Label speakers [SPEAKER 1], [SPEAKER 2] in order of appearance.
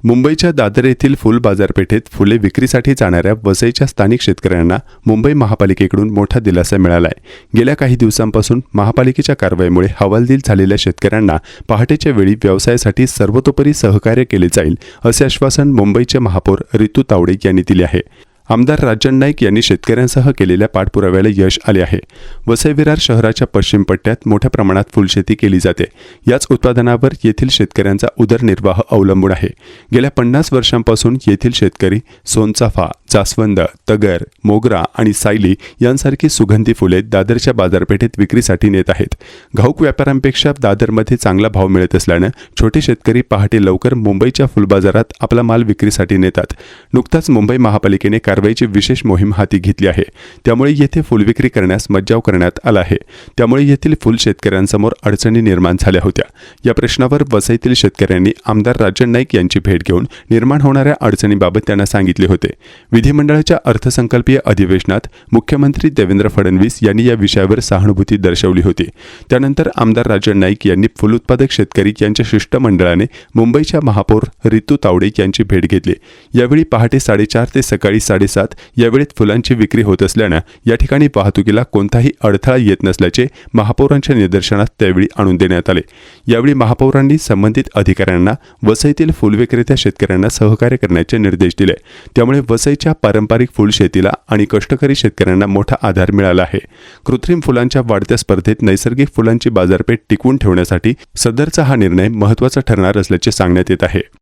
[SPEAKER 1] मुंबईच्या दादर येथील फुल बाजारपेठेत फुले विक्रीसाठी जाणाऱ्या वसईच्या स्थानिक शेतकऱ्यांना मुंबई महापालिकेकडून मोठा दिलासा मिळाला आहे। गेल्या काही दिवसांपासून महापालिकेच्या कारवाईमुळे हवालदिल झालेल्या शेतकऱ्यांना पहाटेच्या वेळी व्यवसायासाठी सर्वतोपरी सहकार्य केले जाईल असे आश्वासन मुंबईचे महापौर रितू तावडे यांनी दिले आहे। आमदार राजन नाईक यांनी शेतकऱ्यांसह केलेल्या पाठपुराव्याला यश आले आहे। वसई विरार शहराच्या पश्चिम पट्ट्यात मोठ्या प्रमाणात फुलशेती केली जाते। याच उत्पादनावर येथील शेतकऱ्यांचा उदरनिर्वाह अवलंबून आहे। गेल्या 50 वर्षांपासून येथील शेतकरी सोनचाफा, जास्वंद, तगर, मोगरा आणि सायली यांसारखी सुगंधी फुले दादरच्या बाजारपेठेत विक्रीसाठी नेत आहेत। घाऊक व्यापाऱ्यांपेक्षा दादरमध्ये चांगला भाव मिळत असल्याने छोटे शेतकरी पहाटे लवकर मुंबईच्या फुलबाजारात आपला माल विक्रीसाठी नेतात। नुकताच मुंबई महापालिकेने कारवाईची विशेष मोहीम हाती घेतली आहे। त्यामुळे येथे फुलविक्री करण्यास मज्जाव करण्यात आला आहे। त्यामुळे येथील फुल शेतकऱ्यांसमोर अडचणी निर्माण झाल्या होत्या। या प्रश्नावर वसईतील शेतकऱ्यांनी आमदार राजन नाईक यांची भेट घेऊन निर्माण होणाऱ्या अडचणीबाबत त्यांना सांगितले होते। विधिमंडळाच्या अर्थसंकल्पीय अधिवेशनात मुख्यमंत्री देवेंद्र फडणवीस यांनी या विषयावर सहानुभूती दर्शवली होती। त्यानंतर आमदार राजन नाईक यांनी फुल उत्पादक शेतकरी यांच्या शिष्टमंडळाने मुंबईच्या महापौर रितू तावडे यांची भेट घेतली। यावेळी पहाटे 4:30 ते सकाळी 7:30 या वेळेत फुलांची विक्री होत असल्याने या ठिकाणी वाहतुकीला कोणताही अडथळा येत नसल्याचे महापौरांच्या निदर्शनास त्यावेळी आणून देण्यात आले। यावेळी महापौरांनी संबंधित अधिकाऱ्यांना वसईतील फुलविक्रेत्या शेतकऱ्यांना सहकार्य करण्याचे निर्देश दिले। त्यामुळे वसईच्या पारंपरिक फुल शेतीला आणि कष्टकरी शेतकऱ्यांना मोठा आधार मिळाला आहे। कृत्रिम फुलांच्या वाढत्या स्पर्धेत नैसर्गिक फुलांची बाजारपेठ टिकवून ठेवण्यासाठी सदरचा हा निर्णय महत्त्वाचा ठरणार असल्याचे सांगण्यात येत आहे।